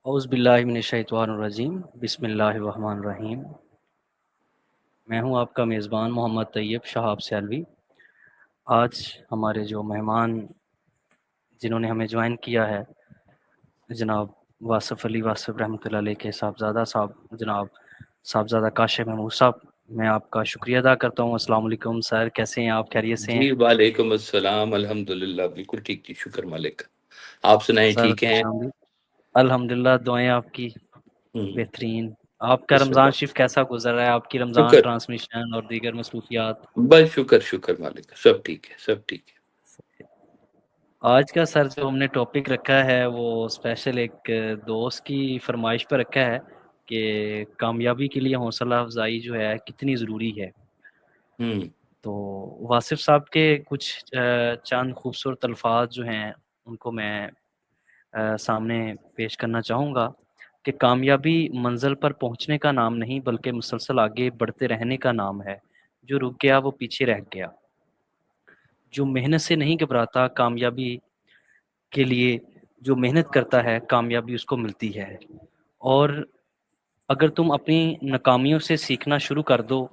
اعوذ باللہ من الشیطان الرجیم بسم اللہ الرحمن الرحیم۔ میں ہوں آپ کا میزبان محمد طیب شہاب سیالوی۔ آج ہمارے جو مہمان جنہوں نے ہمیں جوائن کیا ہے جناب واصف علی واصف رحمۃ اللہ علیہ کے صاحبزادہ صاحب جناب صاحبزادہ کاشف محمود صاحب، میں آپ کا شکریہ ادا کرتا ہوں۔ السلام علیکم سر، کیسے ہیں آپ؟ خیریت سے ہیں جی وعلیکم السلام، الحمدللہ بالکل ٹھیک تھی، شکر مالک کا۔ آپ سنائیں سر؟ ٹھیک ہیں؟ الحمدللہ، دعائیں آپ کی بہترین۔ آپ کا بسم رمضان اللہ۔ شریف کیسا گزر رہا ہے؟ آپ کی رمضان شکر، ٹرانسمیشن اور دیگر مصروفیات؟ بس شکر مالک کا، سب ٹھیک ہے، سب ٹھیک ہے۔ آج کا سر جو ہم نے ٹاپک رکھا ہے وہ اسپیشل ایک دوست کی فرمائش پر رکھا ہے کہ کامیابی کے لیے حوصلہ افزائی جو ہے کتنی ضروری ہے۔ تو واصف صاحب کے کچھ چند خوبصورت الفاظ جو ہیں ان کو میں سامنے پیش کرنا چاہوں گا کہ کامیابی منزل پر پہنچنے کا نام نہیں بلکہ مسلسل آگے بڑھتے رہنے کا نام ہے۔ جو رک گیا وہ پیچھے رہ گیا۔ جو محنت سے نہیں گھبراتا کامیابی کے لیے، جو محنت کرتا ہے کامیابی اس کو ملتی ہے۔ اور اگر تم اپنی ناکامیوں سے سیکھنا شروع کر دو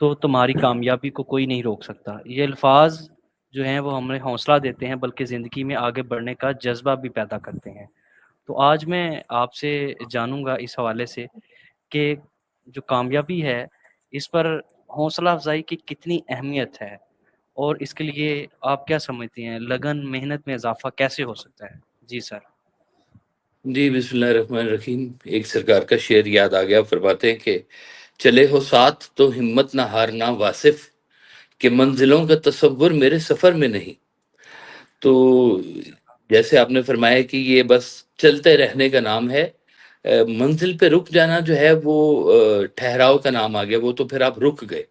تو تمہاری کامیابی کو کوئی نہیں روک سکتا۔ یہ الفاظ جو ہیں وہ ہمیں حوصلہ دیتے ہیں بلکہ زندگی میں آگے بڑھنے کا جذبہ بھی پیدا کرتے ہیں۔ تو آج میں آپ سے جانوں گا اس حوالے سے کہ جو کامیابی ہے اس پر حوصلہ افزائی کی کتنی اہمیت ہے، اور اس کے لیے آپ کیا سمجھتے ہیں لگن محنت میں اضافہ کیسے ہو سکتا ہے؟ جی سر۔ جی بسم اللہ الرحمن الرحیم۔ ایک سرکار کا شعر یاد آ گیا، فرماتے ہیں کہ چلے ہو ساتھ تو ہمت نہ ہارنا واصف، کہ منزلوں کا تصور میرے سفر میں نہیں۔ تو جیسے آپ نے فرمایا کہ یہ بس چلتے رہنے کا نام ہے، منزل پہ رک جانا جو ہے وہ ٹھہراؤ کا نام آ گیا، وہ تو پھر آپ رک گئے۔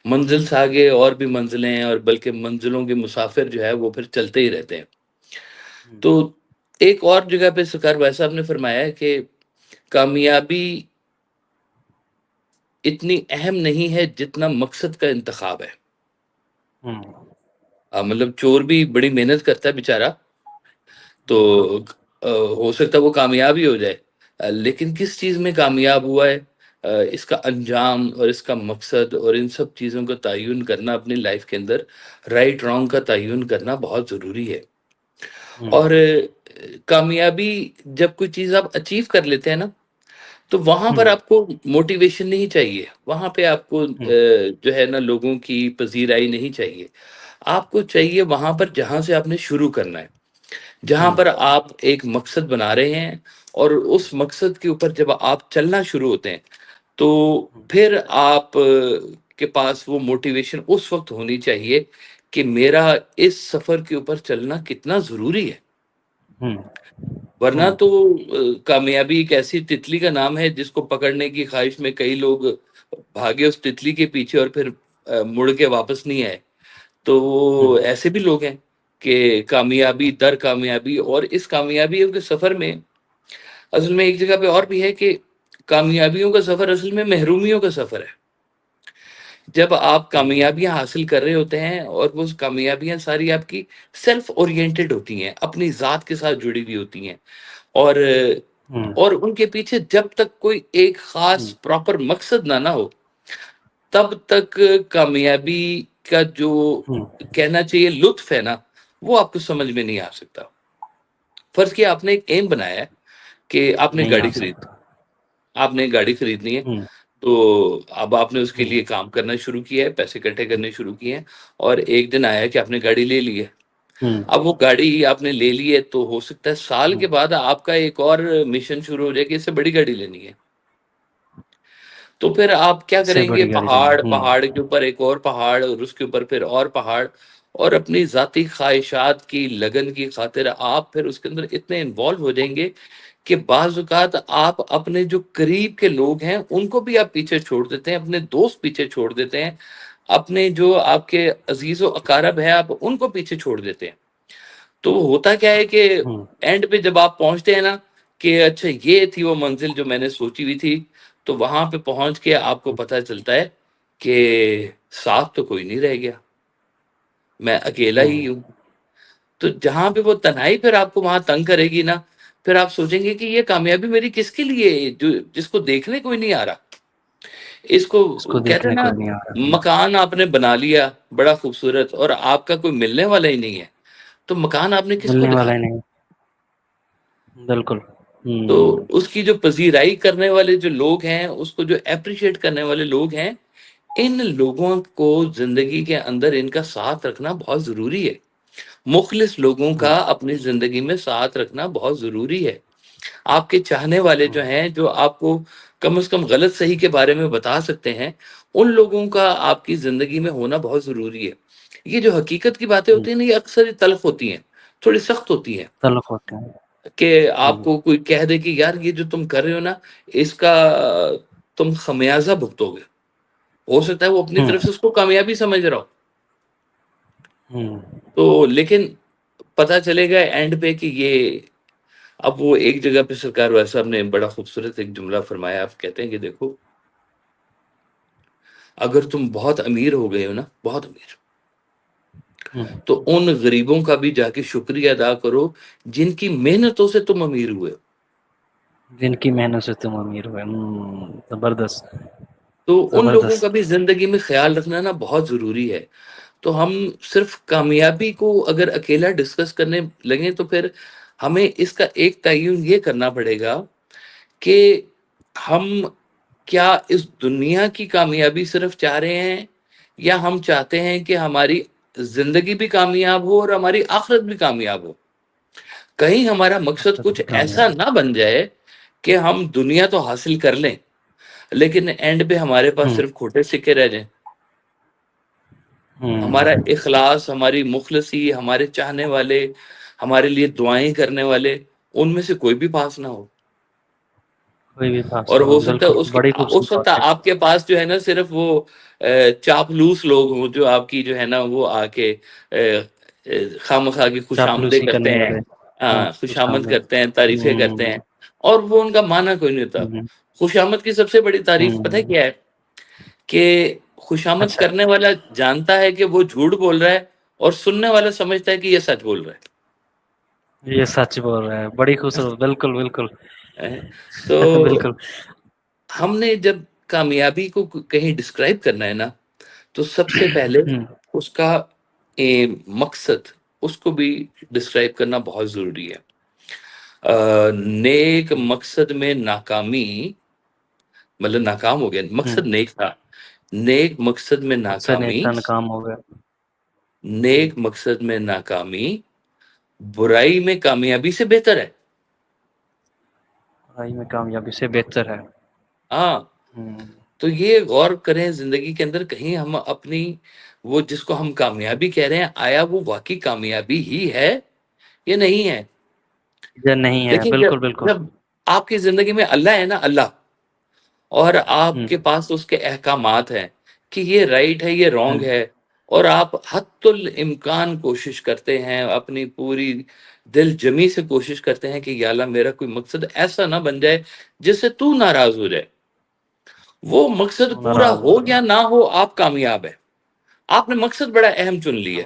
منزل سے آگے اور بھی منزلیں ہیں، اور بلکہ منزلوں کے مسافر جو ہے وہ پھر چلتے ہی رہتے ہیں۔ تو ایک اور جگہ پہ سرکار بھائی صاحب نے فرمایا ہے کہ کامیابی اتنی اہم نہیں ہے جتنا مقصد کا انتخاب ہے۔ مطلب چور بھی بڑی محنت کرتا ہے بیچارہ، تو ہو سکتا ہے وہ کامیاب ہی ہو جائے، لیکن کس چیز میں کامیاب ہوا ہے، اس کا انجام اور اس کا مقصد اور ان سب چیزوں کا تعین کرنا اپنی لائف کے اندر، رائٹ رانگ کا تعین کرنا بہت ضروری ہے۔ اور کامیابی جب کوئی چیز آپ اچیو کر لیتے ہیں نا، تو وہاں پر آپ کو موٹیویشن نہیں چاہیے، وہاں پہ آپ کو جو ہے نا لوگوں کی پذیرائی نہیں چاہیے۔ آپ کو چاہیے وہاں پر جہاں سے آپ نے شروع کرنا ہے، جہاں پر آپ ایک مقصد بنا رہے ہیں، اور اس مقصد کے اوپر جب آپ چلنا شروع ہوتے ہیں تو پھر آپ کے پاس وہ موٹیویشن اس وقت ہونی چاہیے کہ میرا اس سفر کے اوپر چلنا کتنا ضروری ہے۔ ورنہ تو کامیابی ایک ایسی تتلی کا نام ہے جس کو پکڑنے کی خواہش میں کئی لوگ بھاگے اس تتلی کے پیچھے اور پھر مڑ کے واپس نہیں آئے۔ تو ایسے بھی لوگ ہیں کہ کامیابی در کامیابی، اور اس کامیابیوں کے سفر میں اصل میں ایک جگہ پہ اور بھی ہے کہ کامیابیوں کا سفر اصل میں محرومیوں کا سفر ہے۔ جب آپ کامیابیاں حاصل کر رہے ہوتے ہیں اور وہ کامیابیاں ساری آپ کی سیلف اورینٹڈ ہوتی ہیں، اپنی ذات کے ساتھ جڑی ہوئی ہوتی ہیں، اور ان کے پیچھے جب تک کوئی ایک خاص پراپر مقصد نہ ہو تب تک کامیابی کا جو کہنا چاہیے لطف ہے نا، وہ آپ کو سمجھ میں نہیں آ سکتا۔ فرض کیا آپ نے ایک ایم بنایا ہے کہ آپ نے نہیں آ گاڑی سکتا۔ آپ نے گاڑی خریدنی ہے، تو اب آپ نے اس کے لیے کام کرنا شروع کیا ہے، پیسے اکٹھے کرنے شروع کیے ہیں، اور ایک دن آیا کہ آپ نے گاڑی لے لی ہے۔ اب وہ گاڑی آپ نے لے لی ہے تو ہو سکتا ہے سال کے بعد آپ کا ایک اور مشن شروع ہو جائے کہ اس سے بڑی گاڑی لینی ہے۔ تو پھر آپ کیا سے کریں گے؟ بڑی گاڑی پہاڑ کے اوپر ایک اور پہاڑ، اور اس کے اوپر پھر اور پہاڑ، اور اپنی ذاتی خواہشات کی لگن کی خاطر آپ پھر اس کے اندر اتنے انوالو ہو جائیں گے کہ بعض اوقات آپ اپنے جو قریب کے لوگ ہیں ان کو بھی آپ پیچھے چھوڑ دیتے ہیں، اپنے دوست پیچھے چھوڑ دیتے ہیں، اپنے جو آپ کے عزیز و اقارب ہیں آپ ان کو پیچھے چھوڑ دیتے ہیں۔ تو ہوتا کیا ہے کہ اینڈ پہ جب آپ پہنچتے ہیں نا کہ اچھا یہ تھی وہ منزل جو میں نے سوچی ہوئی تھی، تو وہاں پہ پہنچ کے آپ کو پتہ چلتا ہے کہ ساتھ تو کوئی نہیں رہ گیا، میں اکیلا ہی ہوں۔ تو جہاں پہ وہ تنہائی پھر آپ کو وہاں تنگ کرے گی نا، پھر آپ سوچیں گے کہ یہ کامیابی میری کس کے لیے ہے، جس کو دیکھنے کوئی نہیں آ رہا. اس کو اس کو کہتے ہیں دیکھنے نا، کوئی نہیں آ رہا. مکان آپ نے بنا لیا بڑا خوبصورت اور آپ کا کوئی ملنے والا ہی نہیں ہے، تو مکان آپ نے کس کو ملنے والا ہی دکھانا؟ نہیں. بالکل. تو اس کی جو پذیرائی کرنے والے جو لوگ ہیں، اس کو جو اپریشیٹ کرنے والے لوگ ہیں، ان لوگوں کو زندگی کے اندر ان کا ساتھ رکھنا بہت ضروری ہے. مخلص لوگوں کا اپنی زندگی میں ساتھ رکھنا بہت ضروری ہے. آپ کے چاہنے والے جو ہیں، جو آپ کو کم از کم غلط صحیح کے بارے میں بتا سکتے ہیں، ان لوگوں کا آپ کی زندگی میں ہونا بہت ضروری ہے. یہ جو حقیقت کی باتیں ہوتی ہیں نا، یہ اکثر تلخ ہوتی ہیں، تھوڑی سخت ہوتی ہیں. تلف ہوتے ہیں. کہ آپ کو کوئی کہہ دے کہ یار یہ جو تم کر رہے ہو نا، اس کا تم خمیازہ بھگتو گے. ہو سکتا ہے وہ اپنی طرف سے اس کو کامیابی سمجھ رہا ہو، تو لیکن پتہ چلے گا اینڈ پہ کہ یہ، اب وہ ایک جگہ پہ سرکار ویسا صاحب نے بڑا خوبصورت ایک جملہ فرمایا. آپ کہتے ہیں کہ دیکھو، اگر تم بہت امیر ہو گئے ہو نا، بہت امیر، تو ان غریبوں کا بھی جا کے شکریہ ادا کرو جن کی محنتوں سے تم امیر ہوئے. جن کی محنت سے تم امیر ہوئے. زبردست. تو ان لوگوں کا زبردست. بھی زندگی میں خیال رکھنا نا بہت ضروری ہے. تو ہم صرف کامیابی کو اگر اکیلا ڈسکس کرنے لگیں تو پھر ہمیں اس کا ایک تعین یہ کرنا پڑے گا کہ ہم کیا اس دنیا کی کامیابی صرف چاہ رہے ہیں، یا ہم چاہتے ہیں کہ ہماری زندگی بھی کامیاب ہو اور ہماری آخرت بھی کامیاب ہو. کہیں ہمارا مقصد کچھ ایسا نہ بن جائے کہ ہم دنیا تو حاصل کر لیں لیکن اینڈ پہ ہمارے پاس صرف کھوٹے سکے رہ جائیں. ہمارا اخلاص، ہماری مخلصی، ہمارے چاہنے والے، ہمارے لیے دعائیں کرنے والے، ان میں سے کوئی بھی پاس نہ ہو. کوئی بھی پاس اور نہ ہو. ہو سکتا ہے بالکل. بڑی خوبصورت اس وقت بات ہے. آپ کے پاس جو ہے نا صرف وہ چاپلوس لوگ ہوں جو آپ کی جو ہے نا وہ آ کے خواہ مخواہ کی خوش آمدیں چاپلوسی کرتے کرنے ہیں، والے. ہاں. خوش خوش آمد آمدید. کرتے ہیں، تعریفیں کرتے ہیں، اور وہ ان کا معنی کوئی نہیں ہوتا. خوش آمد کی سب سے بڑی تعریف پتہ ہے کیا ہے؟ کہ خوش آمد اچھا. کرنے والا جانتا ہے کہ وہ جھوٹ بول رہا ہے، اور سننے والا سمجھتا ہے کہ یہ سچ بول رہا یہ سچ بول رہا ہے. بڑی خوبصورت. بالکل بالکل. ہے. تو بالکل. ہم نے جب کامیابی کو کہیں ڈسکرائب کرنا ہے نا، تو سب سے پہلے اس کا مقصد، اس کو بھی ڈسکرائب کرنا بہت ضروری ہے. نیک مقصد میں ناکامی، مطلب ناکام ہو گیا، مقصد نیک تھا، نیک مقصد میں اکثر نیک ناکامی، کا ناکام ہو گیا. نیک مقصد میں ناکامی برائی میں کامیابی سے بہتر ہے. برائی میں کامیابی سے بہتر ہے. ہاں. تو یہ غور کریں زندگی کے اندر، کہیں ہم اپنی وہ جس کو ہم کامیابی کہہ رہے ہیں، آیا وہ واقعی کامیابی ہی ہے یا نہیں ہے. یہ نہیں ہے. دیکھیں، بالکل بالکل. جب آپ کی زندگی میں اللہ ہے نا، اللہ، اور آپ کے پاس اس کے احکامات ہیں کہ یہ رائٹ ہے، یہ رانگ ہے، اور آپ حتی الامکان کوشش کرتے ہیں، اپنی پوری دل جمی سے کوشش کرتے ہیں کہ یا اللہ میرا کوئی مقصد ایسا نہ بن جائے جس سے تو ناراض ہو جائے. وہ مقصد تو پورا ناراض ہو جائے. یا نہ ہو، آپ کامیاب ہے. آپ نے مقصد بڑا اہم چن لیا.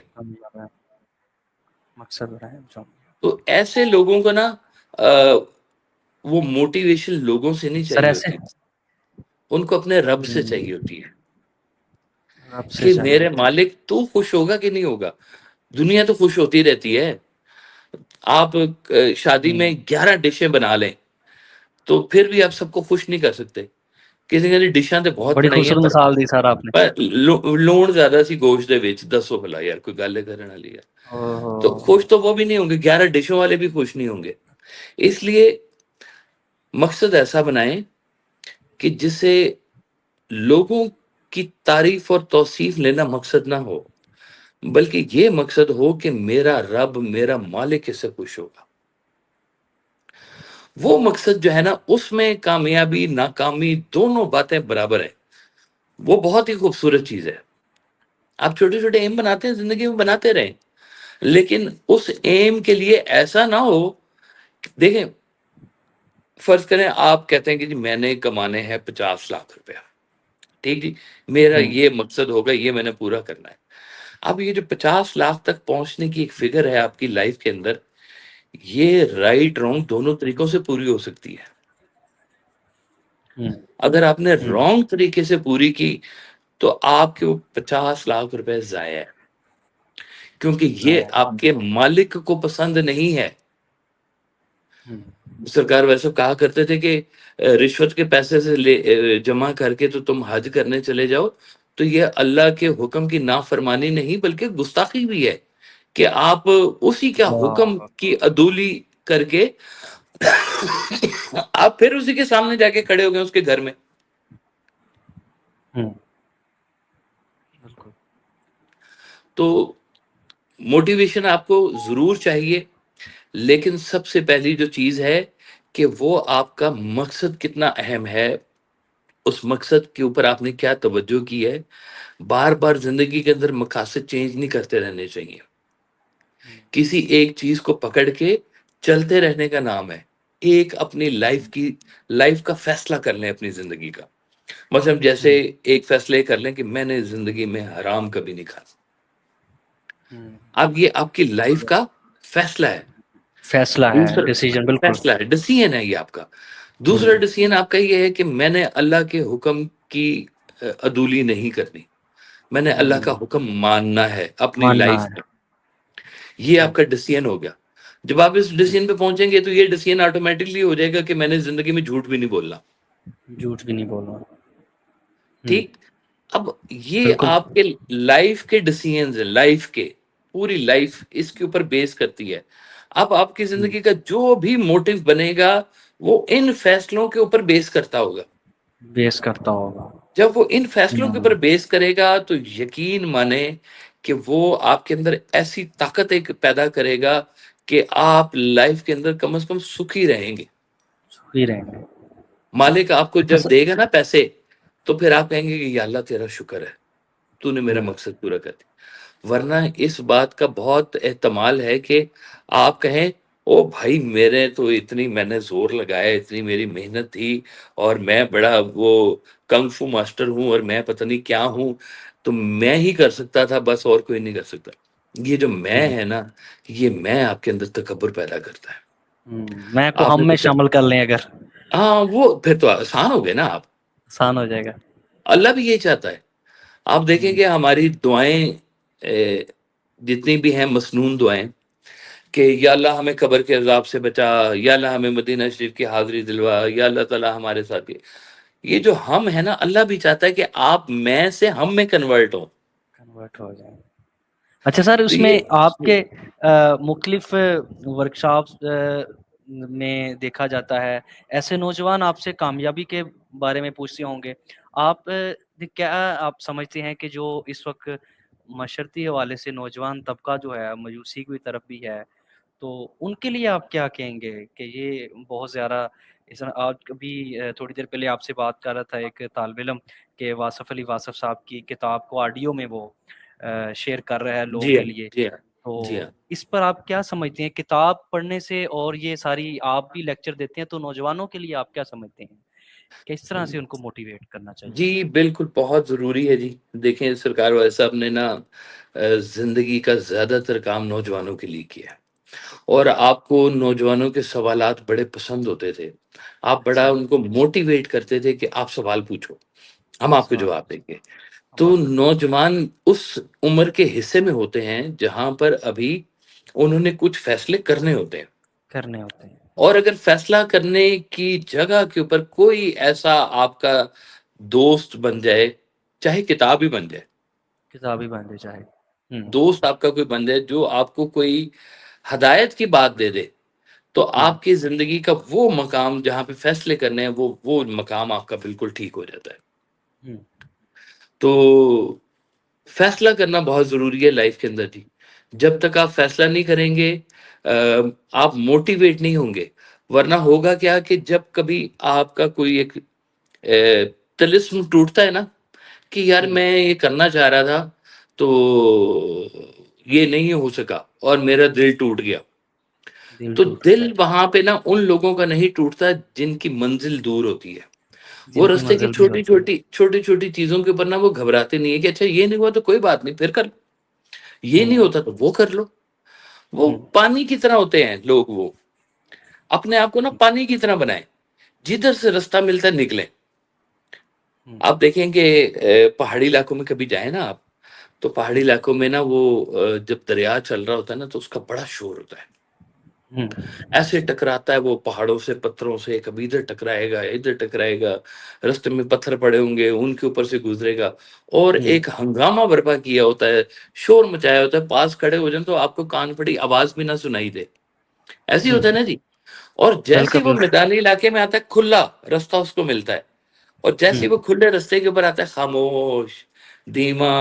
مقصد ہے جو. تو ایسے لوگوں کو نا وہ موٹیویشن لوگوں سے نہیں سر چاہیے ایسے ہوتی، ان کو اپنے رب سے چاہیے ہوتی ہے آپ سے کہ چاہیے میرے ہوتی. مالک تو خوش ہوگا کہ نہیں ہوگا. دنیا تو خوش ہوتی رہتی ہے. آپ شادی میں 11 ڈشیں بنا لیں تو پھر بھی آپ سب کو خوش نہیں کر سکتے. کسی نے ڈشاں تو بہت بڑی بنائی ہیں، خوبصورت مثال دی سر آپ نے. پر لون زیادہ سی گوشت دے وچ، دسو بھلا یار، کوئی گل کرنے والی ہے. تو خوش تو وہ بھی نہیں ہوں گے، 11 ڈشوں والے بھی خوش نہیں ہوں گے. اس لیے مقصد ایسا بنائیں کہ جس سے لوگوں کی تعریف اور توصیف لینا مقصد نہ ہو، بلکہ یہ مقصد ہو کہ میرا رب، میرا مالک اس سے خوش ہوگا. وہ مقصد جو ہے نا، اس میں کامیابی ناکامی دونوں باتیں برابر ہیں. وہ بہت ہی خوبصورت چیز ہے. آپ چھوٹے چھوٹے ایم بناتے ہیں زندگی میں، بناتے رہیں، لیکن اس ایم کے لیے ایسا نہ ہو. دیکھیں، فرض کریں آپ کہتے ہیں کہ جی میں نے کمانے ہیں 50 لاکھ روپیہ، ٹھیک جی، میرا یہ مقصد ہوگا، یہ میں نے پورا کرنا ہے. اب یہ جو 50 لاکھ تک پہنچنے کی ایک فگر ہے آپ کی لائف کے اندر، یہ رائٹ رانگ دونوں طریقوں سے پوری ہو سکتی ہے. اگر آپ نے رانگ طریقے سے پوری کی تو آپ کے 50 لاکھ روپے ضائع ہے، کیونکہ یہ آپ کے مالک کو پسند نہیں ہے. سرکار ویسے کہا کرتے تھے کہ رشوت کے پیسے سے جمع کر کے تو تم حج کرنے چلے جاؤ، تو یہ اللہ کے حکم کی نافرمانی نہیں بلکہ گستاخی بھی ہے کہ آپ اسی کا حکم کی عدولی کر کے آپ پھر اسی کے سامنے جا کے کھڑے ہو گئے اس کے گھر میں. تو موٹیویشن آپ کو ضرور چاہیے، لیکن سب سے پہلی جو چیز ہے کہ وہ آپ کا مقصد کتنا اہم ہے، اس مقصد کے اوپر آپ نے کیا توجہ کی ہے. بار بار زندگی کے اندر مقاصد چینج نہیں کرتے رہنے چاہیے. کسی ایک چیز کو پکڑ کے چلتے رہنے کا نام ہے. ایک اپنی لائف کا فیصلہ کر لیں اپنی زندگی کا. مثلا جیسے ایک فیصلہ کر لیں کہ میں نے زندگی میں حرام کبھی نہیں کھانا. اب یہ آپ کی لائف کا فیصلہ ہے، فیصلہ ہے، ڈیسیژن. بالکل فیصلہ ہے، ڈیسیژن ہے یہ آپ کا. دوسرا ڈیسیژن آپ کا یہ ہے کہ میں نے اللہ کے حکم کی عدولی نہیں کرنی، میں نے اللہ کا حکم ماننا ہے اپنی لائف میں. یہ آپ کا ڈیسیژن ہو گیا. جب آپ اس ڈیسیژن پہ پہنچیں گے تو یہ ڈیسیژن آٹومیٹکلی ہو جائے گا کہ میں نے زندگی میں جھوٹ بھی نہیں بولنا. ٹھیک. اب یہ آپ کے لائف کے ڈیسیژنز ہیں، لائف کے پوری لائف اس کے اوپر بیس کرتی ہے. اب آپ کی زندگی کا جو بھی موٹیو بنے گا وہ ان فیصلوں کے اوپر بیس کرتا ہوگا. جب وہ ان فیصلوں کے اوپر بیس کرے گا تو یقین مانے کہ وہ آپ کے اندر ایسی طاقت ایک پیدا کرے گا کہ آپ لائف کے اندر کم از کم سکھی رہیں گے. مالک آپ کو جب دے گا نا پیسے تو پھر آپ کہیں گے کہ یا اللہ تیرا شکر ہے، تو نے میرا مقصد پورا کر دیا. ورنہ اس بات کا بہت احتمال ہے کہ آپ کہیں او بھائی میرے تو میں نے زور لگایا، اتنی میری محنت تھی اور میں بڑا وہ کنگ فو ماسٹر ہوں اور میں پتہ نہیں کیا ہوں، تو میں ہی کر سکتا تھا بس، اور کوئی نہیں کر سکتا. یہ جو میں ہے نا، یہ میں آپ کے اندر تکبر پیدا کرتا ہے. میں کو ہم میں شامل کر لیں اگر، ہاں وہ پھر تو آسان ہو گئے نا، آپ آسان ہو جائے گا. اللہ بھی یہی چاہتا ہے. آپ دیکھیں کہ ہماری دعائیں جتنی بھی ہیں مسنون دعائیں کہ یا اللہ ہمیں قبر کے عذاب سے بچا، یا اللہ ہمیں مدینہ شریف کی حاضری دلوا، یا اللہ تعالیٰ ہمارے ساتھ. یہ جو ہم ہے نا، اللہ بھی چاہتا ہے کہ آپ میں سے ہم میں کنورٹ ہو جائے. اچھا سر، اس میں آپ کے مختلف ورکشاپس میں دیکھا جاتا ہے ایسے نوجوان آپ سے کامیابی کے بارے میں پوچھتے ہوں گے. آپ کیا آپ سمجھتے ہیں کہ جو اس وقت معاشرتی حوالے سے نوجوان طبقہ جو ہے مایوسی کی طرف بھی ہے، تو ان کے لیے آپ کیا کہیں گے کہ یہ بہت زیادہ آج کبھی تھوڑی دیر پہلے آپ سے بات کر رہا تھا ایک طالب علم کہ واصف علی واصف صاحب کی کتاب کو آڈیو میں وہ شیئر کر رہا ہے لوگوں کے لیے، تو اس پر آپ کیا سمجھتے ہیں؟ کتاب پڑھنے سے اور یہ ساری آپ بھی لیکچر دیتے ہیں تو نوجوانوں کے لیے آپ کیا سمجھتے ہیں کہ اس طرح سے ان کو موٹیویٹ کرنا چاہیے؟ جی بالکل بہت ضروری ہے. جی دیکھیں سرکار والے صاحب نے نا زندگی کا زیادہ تر کام نوجوانوں کے لیے کیا ہے، اور آپ کو نوجوانوں کے سوالات بڑے پسند ہوتے تھے. آپ بڑا ان کو موٹیویٹ کرتے تھے کہ آپ سوال پوچھو، ہم آپ کو جواب دیں گے. تو نوجوان اس عمر کے حصے میں ہوتے ہیں جہاں پر ابھی انہوں نے کچھ فیصلے کرنے ہوتے ہیں، اور اگر فیصلہ کرنے کی جگہ کے اوپر کوئی ایسا آپ کا دوست بن جائے، چاہے کتاب ہی بن جائے، دوست آپ کا کوئی بن جائے جو آپ کو کوئی ہدایت کی بات دے دے، تو آپ کی زندگی کا وہ مقام جہاں پہ فیصلے کرنے ہیں وہ مقام آپ کا بالکل ٹھیک ہو جاتا ہے. تو فیصلہ کرنا بہت ضروری ہے لائف کے اندر. جی جب تک آپ فیصلہ نہیں کریں گے آپ موٹیویٹ نہیں ہوں گے. ورنہ ہوگا کیا کہ جب کبھی آپ کا کوئی ایک طلسم ٹوٹتا ہے نا کہ یار میں یہ کرنا چاہ رہا تھا تو یہ نہیں ہو سکا اور میرا دل ٹوٹ گیا، تو دل وہاں پہ نا ان لوگوں کا نہیں ٹوٹتا جن کی منزل دور ہوتی ہے. وہ رستے کی چھوٹی چھوٹی چیزوں کے اوپر نا وہ گھبراتے نہیں ہے کہ اچھا یہ نہیں ہوا تو کوئی بات نہیں، پھر کر لو، یہ نہیں ہوتا تو وہ کر لو. وہ پانی کی طرح ہوتے ہیں لوگ، وہ اپنے آپ کو نا پانی کی طرح بنائیں، جدھر سے رستہ ملتا ہے نکلیں۔ آپ دیکھیں کہ پہاڑی علاقوں میں کبھی جائیں نا آپ، تو پہاڑی علاقوں میں نا وہ جب دریا چل رہا ہوتا ہے نا تو اس کا بڑا شور ہوتا ہے، ایسے ٹکراتا ہے وہ پہاڑوں سے، پتھروں سے، کبھی ادھر ٹکرائے گا ادھر ٹکرائے گا، رستے میں پتھر پڑے ہوں گے ان کے اوپر سے گزرے گا، اور ایک ہنگامہ برپا کیا ہوتا ہے، شور مچایا ہوتا ہے، پاس کھڑے ہو جائیں تو آپ کو کان پھٹی آواز بھی نہ سنائی دے، ایسے ہی ہوتا ہے نا جی۔ اور جیسے بالکل ہی وہ بالکل۔ میدانی علاقے میں آتا ہے کھلا رستہ اس کو ملتا ہے، اور جیسے ہی وہ کھلے رستے کے اوپر آتا ہے خاموش، دھیما،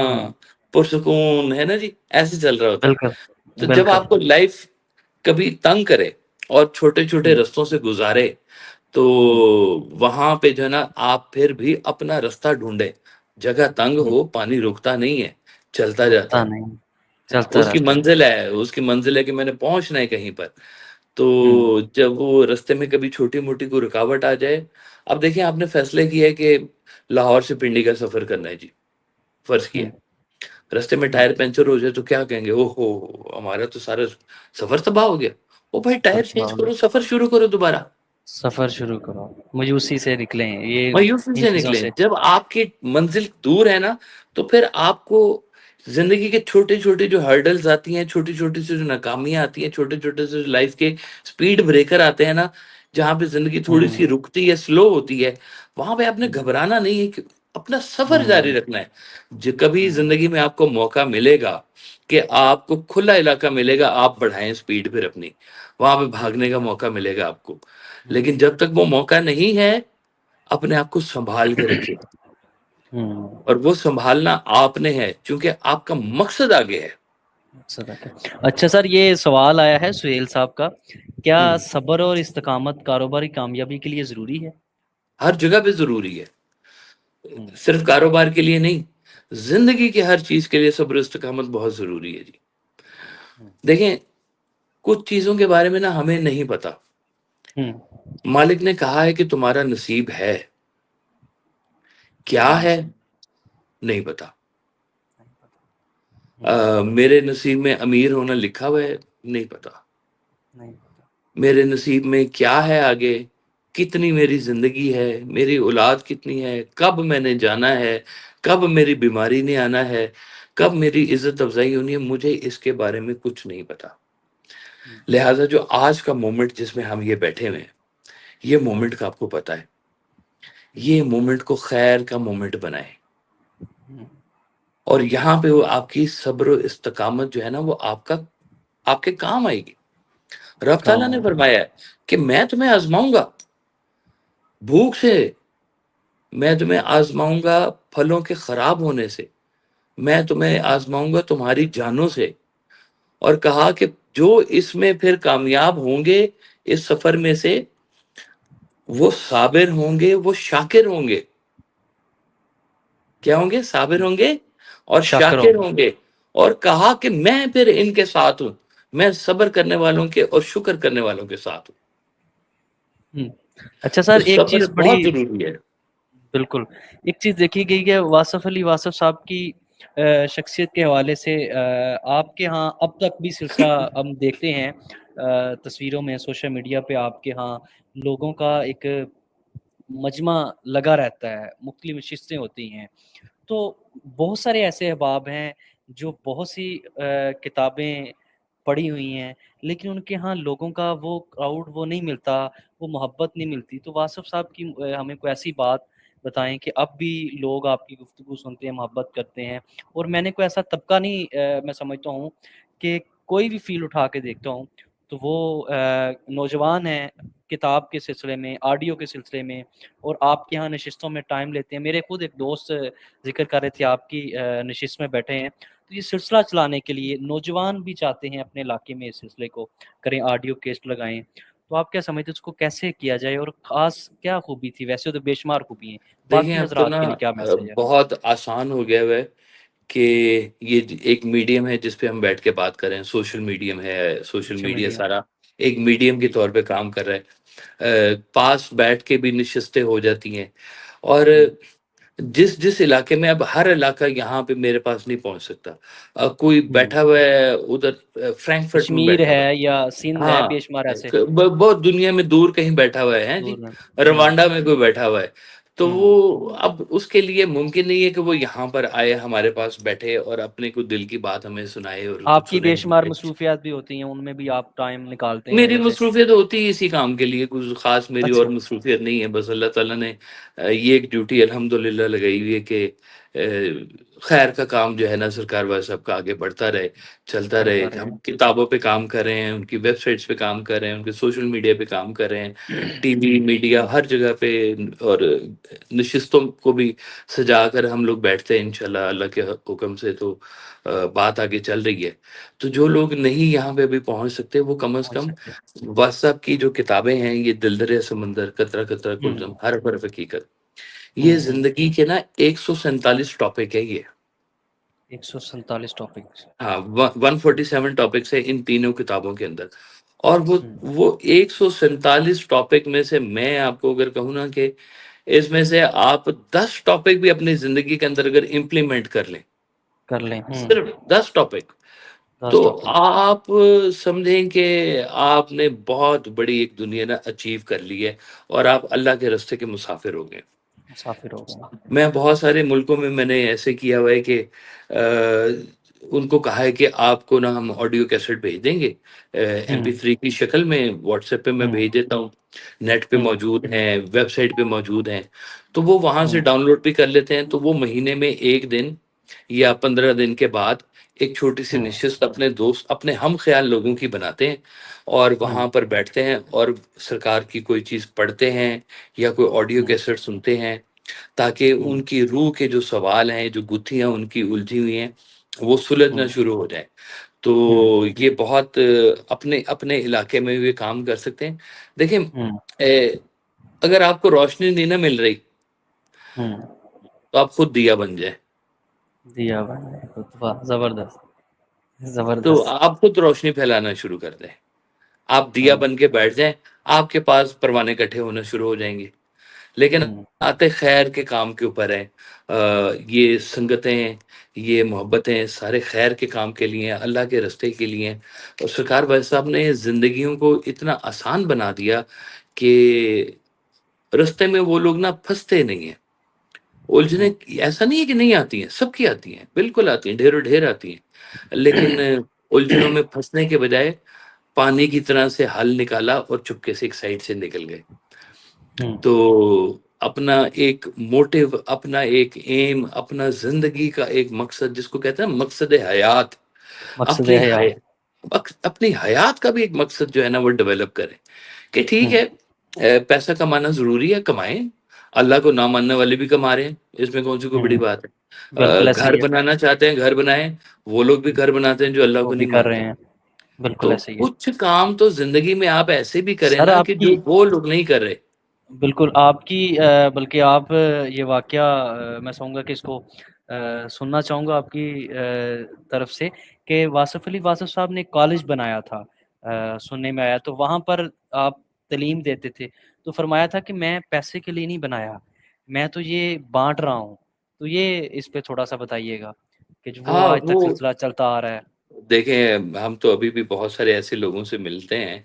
پرسکون، ہے نا جی، ایسے چل رہا ہوتا ہے۔ بالکل تو جب بالکل۔ آپ کو لائف کبھی تنگ کرے اور چھوٹے چھوٹے رستوں سے گزارے، تو وہاں پہ جو ہے نا آپ پھر بھی اپنا رستہ ڈھونڈے، جگہ تنگ ہو پانی رکتا نہیں ہے، چلتا جاتا رکتا ہے، نہیں، چلتا اس کی رہتا منزل ہے، اس کی منزل ہے کہ میں نے پہنچنا ہے کہیں پر۔ تو ہے۔ جب وہ رستے میں کبھی چھوٹی موٹی کوئی رکاوٹ آ جائے، اب دیکھیں آپ نے فیصلہ کیا ہے کہ لاہور سے پنڈی کا سفر کرنا ہے جی، فرض کیا رستے میں ٹائر پنچر ہو جائے تو کیا کہیں گے، او ہو ہمارا تو سارا سفر تباہ ہو گیا۔ او بھائی سفر ٹائر چینج تباہ ہو گیا، کرو، سفر شروع کرو دوبارہ، سفر شروع کرو، مایوسی سے نکلیں یہ مایوسی ان سے چیزوں نکلیں۔ سے۔ جب آپ کی منزل دور ہے نا، تو پھر آپ کو زندگی کے چھوٹے چھوٹے جو ہرڈلز آتی ہیں، چھوٹی چھوٹی سے جو ناکامیاں آتی ہیں، چھوٹے چھوٹے سے جو لائف کے سپیڈ بریکر آتے ہیں نا، جہاں پہ زندگی تھوڑی سی رکتی ہے، سلو ہوتی ہے، وہاں پہ آپ نے گھبرانا نہیں ہے، کہ اپنا سفر جاری رکھنا ہے۔ کبھی زندگی میں آپ کو موقع ملے گا کہ آپ کو کھلا علاقہ ملے گا، آپ بڑھائیں سپیڈ پھر اپنی، وہاں پہ بھاگنے کا موقع ملے گا آپ کو، لیکن جب تک وہ موقع نہیں ہے، اپنے آپ کو سنبھال کے رکھیے، اور وہ سنبھالنا آپ نے ہے، چونکہ آپ کا مقصد آگے ہے۔ اچھا سر، یہ سوال آیا ہے سہیل صاحب کا، کیا ہوں، صبر اور استقامت کاروباری کامیابی کے لیے ضروری ہے؟ ہر جگہ پہ ضروری ہے، صرف کاروبار کے لیے نہیں، زندگی کے ہر چیز کے لیے صبر و استقامت بہت ضروری ہے جی۔ دیکھیں کچھ چیزوں کے بارے میں نا ہمیں نہیں پتا، مالک نے کہا ہے کہ تمہارا نصیب ہے، کیا ہے نہیں پتا۔ میرے نصیب میں امیر ہونا لکھا ہوا ہے، نہیں پتا۔ میرے نصیب میں کیا ہے آگے، کتنی میری زندگی ہے، میری اولاد کتنی ہے، کب میں نے جانا ہے، کب میری بیماری نے آنا ہے، کب میری عزت افزائی ہونی ہے، مجھے اس کے بارے میں کچھ نہیں پتا۔ لہٰذا جو آج کا مومنٹ جس میں ہم یہ بیٹھے ہوئے ہیں، یہ مومنٹ کا آپ کو پتا ہے، یہ مومنٹ کو خیر کا مومنٹ بنائیں، اور یہاں پہ وہ آپ کی صبر و استقامت جو ہے نا، وہ آپ کے کام آئے گی۔ رب تعالیٰ نے فرمایا ہے کہ میں تمہیں آزماؤں گا بھوک سے، میں تمہیں آزماؤں گا پھلوں کے خراب ہونے سے، میں تمہیں آزماؤں گا تمہاری جانوں سے، اور کہا کہ جو اس میں پھر کامیاب ہوں گے اس سفر میں سے، وہ صابر ہوں گے، وہ شاکر ہوں گے۔ کیا ہوں گے؟ صابر ہوں گے اور شاکر شاکر ہوں ہوں گے، اور کہا کہ میں پھر ان کے ساتھ ہوں، میں صبر کرنے والوں کے اور شکر کرنے والوں کے ساتھ ہوں۔ گے۔ اچھا تو سر، ایک صبر چیز بہت بڑی، ضروری ہے۔ بالکل ایک چیز دیکھی گئی ہے واصف علی واصف صاحب کی شخصیت کے حوالے سے، آپ کے ہاں اب تک بھی سلسلہ ہم دیکھتے ہیں تصویروں میں، سوشل میڈیا پہ آپ کے ہاں لوگوں کا ایک مجمع لگا رہتا ہے، مختلف نشستیں ہوتی ہیں، تو بہت سارے ایسے احباب ہیں جو بہت سی کتابیں پڑھی ہوئی ہیں، لیکن ان کے ہاں لوگوں کا وہ کراؤڈ وہ نہیں ملتا، وہ محبت نہیں ملتی۔ تو واصف صاحب کی ہمیں کوئی ایسی بات بتائیں کہ اب بھی لوگ آپ کی گفتگو سنتے ہیں، محبت کرتے ہیں، اور میں نے کوئی ایسا طبقہ نہیں میں سمجھتا ہوں کہ کوئی بھی فیلڈ اٹھا کے دیکھتا ہوں تو وہ نوجوان ہیں کتاب کے سلسلے میں، آڈیو کے سلسلے میں، اور آپ کے ہاں نشستوں میں ٹائم لیتے ہیں۔ میرے خود ایک دوست ذکر کر رہے تھے آپ کی نشست میں بیٹھے ہیں، تو یہ سلسلہ چلانے کے لیے نوجوان بھی چاہتے ہیں اپنے علاقے میں اس سلسلے کو کریں، آڈیو کیسٹ لگائیں، تو آپ کیا سمجھتے ہیں اس کو کیسے کیا جائے، اور خاص کیا خوبی تھی؟ ویسے تو بے شمار خوبی ہیں، دیکھیں باقی اب تو حضرات نا کے لیے کیا میسج ہے؟ بہت آسان ہو گیا ہے کہ یہ ایک میڈیم ہے جس پہ ہم بیٹھ کے بات کریں، سوشل میڈیم ہے، سوشل سوشل میڈیا میڈیا۔ سارا ایک میڈیم کے طور پہ کام کر رہا ہے، پاس بیٹھ کے بھی نشستیں ہو جاتی ہیں، اور جس جس علاقے میں، اب ہر علاقہ یہاں پہ میرے پاس نہیں پہنچ سکتا. کوئی بیٹھا ہوا ہے ادھر فرینکفرٹ میں کشمیر بیٹھا ہوا ہے ہے. یا سندھ ہے، ہاں، بے شمار ایسے بہت دنیا میں دور کہیں بیٹھا ہوا ہے جی. دور میں۔ روانڈا میں کوئی بیٹھا ہوا ہے. تو ہوں وہ اب اس کے لیے ممکن نہیں ہے کہ وہ یہاں پر آئے، ہمارے پاس بیٹھے اور اپنے کو دل کی بات ہمیں سنائے اور کچھ آپ کی سنے بے شمار ہمارے. مصروفیات بھی ہوتی ہیں، ان میں بھی آپ ٹائم نکالتے ہیں میری جیسے؟ مصروفیت ہوتی ہے اسی کام کے لیے، کچھ خاص میری اور اچھا۔ مصروفیت نہیں ہے. بس اللہ تعالیٰ نے یہ ایک ڈیوٹی الحمدللہ لگائی ہوئی ہے کہ خیر کا کام جو ہے نا سرکار والا صاحب کا آگے بڑھتا رہے، چلتا رہے. چلتا رہے۔ ہم کتابوں پہ کام کر رہے ہیں، ان کی ویب سائٹس پہ کام کر رہے ہیں، ان کے سوشل میڈیا پہ کام کر رہے ہیں، ٹی وی میڈیا ہر جگہ پہ. اور نشستوں کو بھی سجا کر ہم لوگ بیٹھتے ہیں انشاءاللہ اللہ کے حکم سے. تو بات آگے چل رہی ہے. تو جو لوگ نہیں یہاں پہ بھی پہنچ سکتے، وہ کم از پہنچ کم سکتے۔ واٹس ایپ کی جو کتابیں ہیں، یہ دل دریا سمندر، قطرہ قطرہ ہوں کلثم، ہر حرف حقیقت، یہ ہوں۔ زندگی کے نا 147 ٹاپک ہے یہ. 147 ٹاپکس۔ ہاں، 147 ٹاپکس ہے ان تینوں کتابوں کے اندر. اور ہوں وہ 147 ٹاپک میں سے میں آپ کو اگر کہوں نا کہ اس میں سے آپ 10 ٹاپک بھی اپنی زندگی کے اندر اگر امپلیمنٹ کر لیں، کر لیں۔ صرف 10 ٹاپک، 10 تو ٹاپک آپ سمجھیں کہ آپ نے بہت بڑی ایک دنیا نا اچیو کر لی ہے، اور آپ اللہ کے راستے کے مسافر ہو گئے. مسافر ہو گئے۔ میں بہت سارے ملکوں میں نے ایسے کیا ہوا ہے کہ ان کو کہا ہے کہ آپ کو نا ہم آڈیو کیسٹ بھیج دیں گے ہوں MP3 کی شکل میں، واٹس ایپ پہ میں ہوں بھیج دیتا ہوں، نیٹ پہ ہوں موجود ہیں، ویب سائٹ پہ موجود ہیں. تو وہ وہاں سے ہوں ڈاؤن لوڈ بھی کر لیتے ہیں. تو وہ مہینے میں ایک دن یا 15 دن کے بعد ایک چھوٹی سی ہوں نشست اپنے دوست، اپنے ہم خیال لوگوں کی بناتے ہیں، اور ہوں وہاں پر بیٹھتے ہیں اور سرکار کی کوئی چیز پڑھتے ہیں یا کوئی آڈیو ہوں کیسٹ سنتے ہیں، تاکہ ہوں ان کی روح کے جو سوال ہیں، جو گتھیاں ان کی الجھی ہوئی ہیں، وہ سلجھنا ہوں شروع ہو جائیں. تو ہوں یہ بہت اپنے اپنے علاقے میں بھی کام کر سکتے ہیں. دیکھیں، ہوں اگر آپ کو روشنی نہیں نہ مل رہی ہوں تو آپ خود دیا بن جائیں. دیا بھائی، واہ، زبردست تو زبردست۔ آپ خود روشنی پھیلانا شروع کر دیں. آپ دیا ہوں بن کے بیٹھ جائیں، آپ کے پاس پروانے اکٹھے ہونا شروع ہو جائیں گے. لیکن ہوں آتے خیر کے کام کے اوپر ہیں. یہ سنگتیں، یہ محبتیں سارے خیر کے کام کے لیے ہیں، اللہ کے راستے کے لیے ہیں. اور سرکار بھائی صاحب نے زندگیوں کو اتنا آسان بنا دیا کہ راستے میں وہ لوگ نا پھنستے نہیں ہیں. الجھنیں ہوں ایسا نہیں ہے کہ نہیں آتی ہیں، سب کی آتی ہیں، بالکل آتی ہیں، ڈھیر و ڈھیر آتی ہیں. لیکن الجھنوں میں پھنسنے کے بجائے پانی کی طرح سے حل نکالا اور چپکے سے ایک سائڈ سے نکل گئے. ہوں تو اپنا ایک موٹیو، اپنا ایک ایم، اپنا زندگی کا ایک مقصد، جس کو کہتے ہیں مقصد حیات، مقصد اپنی ہے یار۔ اپنی حیات کا بھی ایک مقصد جو ہے نا وہ ڈیولپ کریں. کہ ٹھیک ہوں ہے، پیسہ کمانا ضروری ہے، کمائیں. اللہ کو نہ ماننے والے بھی کما رہے ہیں، اس میں کون سی کوئی بڑی ہوں بات ہے. بالکل ایسے گھر ہی ہے۔ بنانا چاہتے ہیں گھر بنائیں، وہ لوگ بھی گھر بناتے ہیں جو اللہ وہ کو بھی نہیں کر مانتے. رہے ہیں، بالکل تو ایسے ہی ہے۔ کچھ کام تو زندگی میں آپ ایسے بھی کریں سر نا آپ کہ جو کی، وہ لوگ نہیں کر رہے. بالکل آپ کی بلکہ آپ یہ واقعہ میں چاہوں گا کہ اس کو سننا چاہوں گا آپ کی طرف سے، کہ واصف علی واصف صاحب نے ایک کالج بنایا تھا، سننے میں آیا. تو وہاں پر آپ تعلیم دیتے تھے، تو فرمایا تھا کہ میں پیسے کے لیے نہیں بنایا، میں تو یہ بانٹ رہا ہوں. تو یہ اس پہ تھوڑا سا بتائیے گا کہ جو وہ ہاں، آج وہ تک سلسلہ چلتا آ رہا ہے۔ دیکھیں، ہم تو ابھی بھی بہت سارے ایسے لوگوں سے ملتے ہیں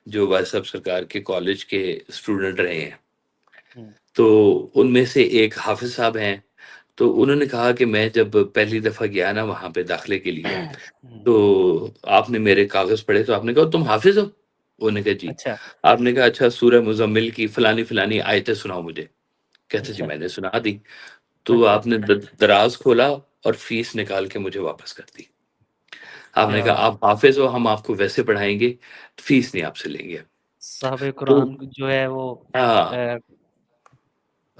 جو وائس سرکار کے کالج کے اسٹوڈنٹ رہے ہیں. ہوں تو ان میں سے ایک حافظ صاحب ہیں. تو انہوں نے کہا کہ میں جب پہلی دفعہ گیا نا وہاں پہ داخلے کے لیے، ہوں، تو آپ نے میرے کاغذ پڑھے تو آپ نے کہا تم حافظ ہو؟ انہوں نے کہا جی. اچھا آپ نے کہا اچھا سورہ مزمل کی فلانی فلانی آیتیں سناؤ مجھے. کہتے جی اچھا میں نے سنا دی. تو اچھا۔ آپ نے دراز کھولا اور فیس نکال کے مجھے واپس کر دی. آپ نے کیا کہا آپ حافظ ہو، ہم آپ کو ویسے پڑھائیں گے، فیس نہیں آپ سے لیں گے. صاحب تو قرآن جو ہے وہ ہاں،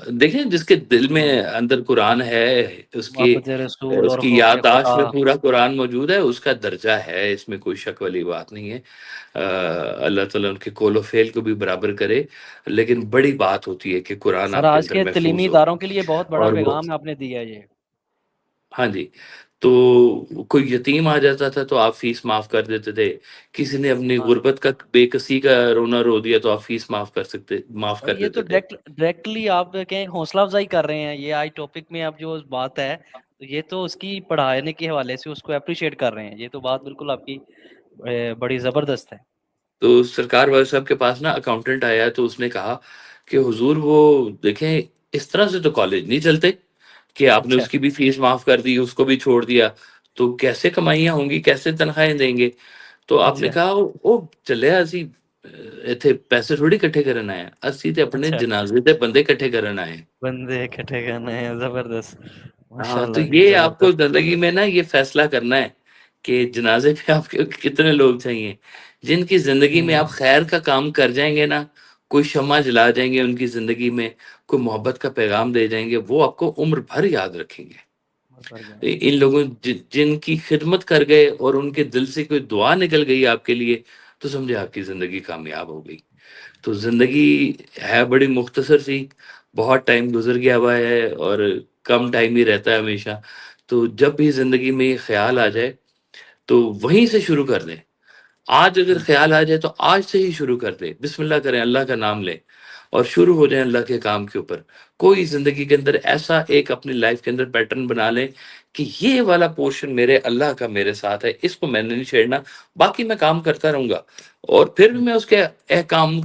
دیکھیں جس کے دل میں اندر قرآن ہے، اس کی محبت رسول اس اور کی خوف خدا۔ یادداشت میں پورا قرآن موجود ہے، اس کا درجہ ہے، اس میں کوئی شک والی بات نہیں ہے. اللہ تعالیٰ ان کے قول و فعل کو بھی برابر کرے. لیکن بڑی بات ہوتی ہے کہ قرآن سر آپ کے آج اندر کے تعلیمی محفوظ ہو. اداروں کے لیے بہت بڑا اور وہ پیغام آپ نے دیا یہ۔ ہاں جی. تو کوئی یتیم آ جاتا تھا تو آپ فیس معاف کر دیتے تھے، کسی نے اپنی ہاں، غربت کا بے کسی کا رونا رو دیا تو آپ فیس معاف اور کر یہ تو دیتے تھے۔ ڈائریکٹلی آپ کہیں حوصلہ افزائی کر رہے ہیں، یہ آج ٹاپک میں اب جو بات ہے تو یہ تو اس کی پڑھانے کے حوالے سے اس کو اپریشیٹ کر رہے ہیں، یہ تو بات بالکل آپ کی بڑی زبردست ہے۔ تو سرکار والے صاحب کے پاس نا اکاؤنٹنٹ آیا تو اس نے کہا کہ حضور وہ دیکھیں اس طرح سے تو کالج نہیں چلتے کہ آپ نے اچھا اس کی بھی فیس معاف کر دی، اس کو بھی چھوڑ دیا، تو کیسے کمائیاں ہوں گی، کیسے تنخواہیں دیں گے؟ تو آپ نے اچھا کہا وہ چلے اسی ایتھے پیسے تھوڑی کٹھے کرنا ہے، اسی تے اپنے اچھا جنازے تے بندے کٹھے کرنا ہے۔ بندے اکٹھے کرنے ہیں، زبردست، ماشاء ہاں تو اللہ جی یہ آپ کو زبردست۔ زندگی میں نا یہ فیصلہ کرنا ہے کہ جنازے پہ آپ کے کتنے لوگ چاہیے جن کی زندگی میں ہوں، آپ خیر کا کام کر جائیں گے نا، کوئی شمع جلا جائیں گے ان کی زندگی میں، کوئی محبت کا پیغام دے جائیں گے، وہ آپ کو عمر بھر یاد رکھیں گے۔ بھر جائیں گے۔ ان لوگوں جن کی خدمت کر گئے اور ان کے دل سے کوئی دعا نکل گئی آپ کے لیے، تو سمجھے آپ کی زندگی کامیاب ہو گئی۔ تو زندگی ہے بڑی مختصر سی، بہت ٹائم گزر گیا ہوا ہے اور کم ٹائم ہی رہتا ہے ہمیشہ۔ تو جب بھی زندگی میں یہ خیال آ جائے تو وہیں سے شروع کر دیں۔ آج اگر ہوں، خیال آ جائے تو آج سے ہی شروع کر دیں، بسم اللہ کریں، اللہ کا نام لیں اور شروع ہو جائیں اللہ کے کام کے اوپر۔ کوئی زندگی کے اندر ایسا ایک اپنی لائف کے اندر پیٹرن بنا لیں کہ یہ والا پورشن میرے اللہ کا میرے ساتھ ہے، اس کو میں نے نہیں چھیڑنا، باقی میں کام کرتا رہوں گا، اور پھر بھی میں اس کے احکام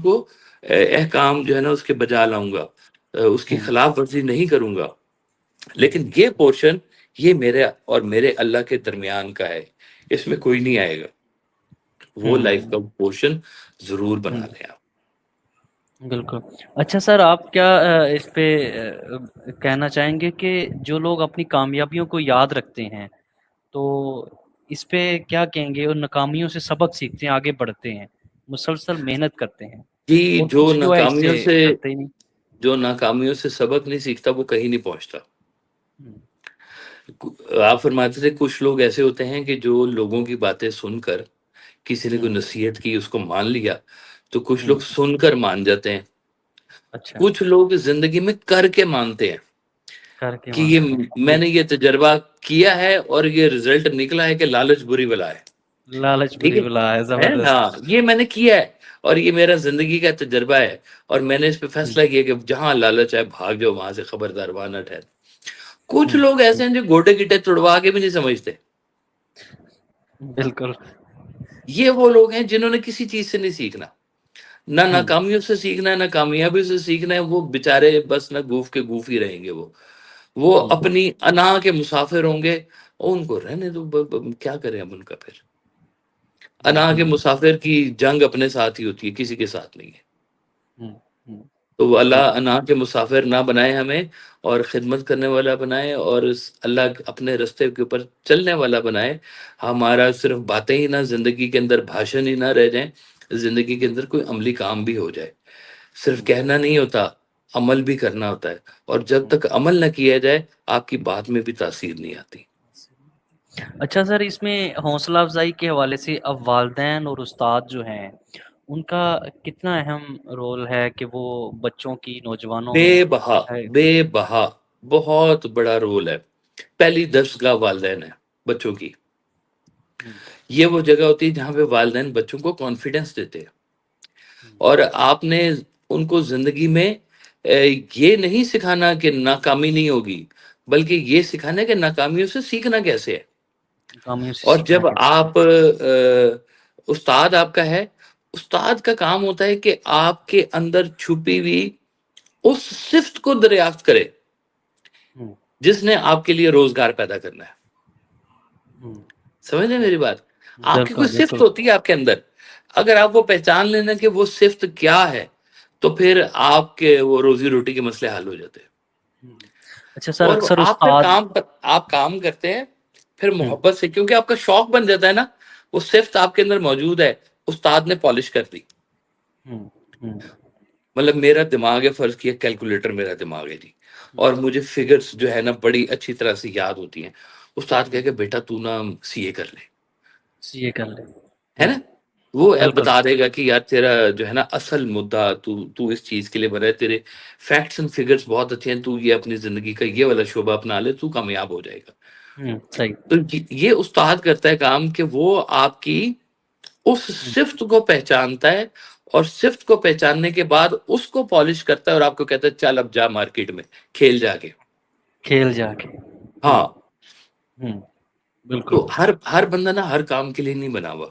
جو ہے نا اس کے بجا لاؤں گا، اس کی ہوں، خلاف ورزی نہیں کروں گا، ہوں، لیکن یہ پورشن یہ میرے اور میرے اللہ کے درمیان کا ہے، اس میں کوئی نہیں آئے گا۔ وہ لائف ہوں، کا پورشن ضرور بنا ہوں، لیں آپ۔ بالکل۔ اچھا سر، آپ کیا اس پہ کہنا چاہیں گے کہ جو لوگ اپنی کامیابیوں کو یاد رکھتے ہیں تو اس پہ کیا کہیں گے، اور ناکامیوں سے سبق سیکھتے ہیں، آگے بڑھتے ہیں، مسلسل محنت کرتے ہیں جی، اور کچھ جو ہے اس سے کرتے ہی نہیں؟ جو ناکامیوں سے سبق نہیں سیکھتا وہ کہیں نہیں پہنچتا۔ ہوں، آپ فرماتے تھے کچھ لوگ ایسے ہوتے ہیں کہ جو لوگوں کی باتیں سن کر، کسی نے کوئی ہوں، نصیحت کی اس کو مان لیا، تو کچھ لوگ ہوں، سن کر مان جاتے ہیں، اچھا کچھ لوگ زندگی میں کر کے مانتے ہیں کر کے کہ یہ مانتے ہیں میں جی۔ نے یہ تجربہ کیا ہے اور یہ رزلٹ نکلا ہے کہ لالچ بری بلا ہے۔ لالچ ٹھیک بری بلا ہے، ہے زبردست۔ ہاں، یہ میں نے کیا ہے اور یہ میرا زندگی کا تجربہ ہے، اور میں نے اس پہ ہوں، فیصلہ کیا کہ جہاں لالچ ہے بھاگ جاؤ وہاں سے، خبردار وہاں نہ ٹھہر۔ کچھ ہوں، لوگ ایسے ہیں جو گوٹے گیٹے توڑوا کے بھی نہیں سمجھتے۔ بالکل۔ یہ وہ لوگ ہیں جنہوں نے کسی چیز سے نہیں سیکھنا، نہ ہوں، ناکامیوں سے سیکھنا ہے نہ کامیابی سے سیکھنا ہے، وہ بےچارے بس نہ گوف کے گوف ہی رہیں گے۔ وہ ہوں، اپنی انا کے مسافر ہوں گے، اور ان کو رہنے دو، کیا کریں اب ان کا پھر۔ ہوں، انا کے ہوں، مسافر کی جنگ اپنے ساتھ ہی ہوتی ہے، کسی کے ساتھ نہیں ہے۔ ہوں، ہوں، تو وہ اللہ بالکل۔ انا کے مسافر نہ بنائے ہمیں، اور خدمت کرنے والا بنائے، اور اللہ اپنے رستے کے اوپر چلنے والا بنائے۔ ہمارا صرف باتیں ہی نہ زندگی کے اندر بھاشن ہی نہ رہ جائیں، زندگی کے اندر کوئی عملی کام بھی ہو جائے۔ صرف ہوں، کہنا نہیں ہوتا، عمل بھی کرنا ہوتا ہے، اور جب ہوں۔ تک عمل نہ کیا جائے آپ کی بات میں بھی تاثیر نہیں آتی۔ اچھا سر، اس میں حوصلہ افزائی کے حوالے سے اب والدین اور استاد جو ہیں ان کا کتنا اہم رول ہے کہ وہ بچوں کی، نوجوانوں بے میں بہا، ہے؟ بے بہا، بہت بڑا رول ہے۔ پہلی درسگاہ والدین ہے بچوں کی۔ ہوں، یہ وہ جگہ ہوتی ہے جہاں پہ والدین بچوں کو کانفیڈنس دیتے ہیں، ہوں، اور آپ نے ان کو زندگی میں یہ نہیں سکھانا کہ ناکامی نہیں ہوگی، بلکہ یہ سکھانا ہے کہ ناکامیوں سے سیکھنا کیسے ہے۔ کامیوں سے اور سیکھنا جب کیسے ہے؟ آپ استاد آپ کا ہے، استاد کا کام ہوتا ہے کہ آپ کے اندر چھپی ہوئی اس صفت کو دریافت کرے ہوں، جس نے آپ کے لیے روزگار پیدا کرنا ہے۔ ہوں، سمجھ رہے ہیں ہوں، میری بات؟ آپ کی بالکل کوئی صفت بالکل۔ ہوتی ہے آپ کے اندر، اگر آپ وہ پہچان لینا کہ وہ صفت کیا ہے، تو پھر آپ کے وہ روزی روٹی کے مسئلے حل ہو جاتے ہیں۔ ہوں۔ اچھا سر، اور اکثر آپ پھر استاد آپ کام کرتے ہیں پھر ہوں، محبت سے، کیونکہ آپ کا شوق بن جاتا ہے نا، وہ صفت آپ کے اندر موجود ہے، استاد نے پالش کر دی۔ ہوں، ہوں، مطلب میرا دماغ ہے، فرض کیا کیلکولیٹر میرا دماغ ہے جی، اور مجھے فگرز جو ہے نا بڑی اچھی طرح سے یاد ہوتی ہیں۔ استاد کہے ہوں، کہ بیٹا تو نا سی اے کر لے، یہ کر لیں۔ ہے ہوں، نا؟ وہ بالکل۔ بتا دے گا کہ یار تیرا جو ہے نا اصل مدعا، تو اس چیز کے لیے بنا ہے، تیرے فیکٹس اینڈ فگرز بہت اچھے ہیں، تو یہ اپنی زندگی کا یہ والا شعبہ اپنا لے، تو کامیاب ہو جائے گا۔ صحیح. تو یہ استاد کرتا ہے کام کہ وہ آپ کی اس صفت کو پہچانتا ہے، اور صفت کو پہچاننے کے بعد اس کو پالش کرتا ہے اور آپ کو کہتا ہے چل اب جا مارکیٹ میں کھیل جا کے. کھیل جا کے. ہاں. بالکل. تو ہر بندہ نا ہر کام کے لیے نہیں بنا ہوا.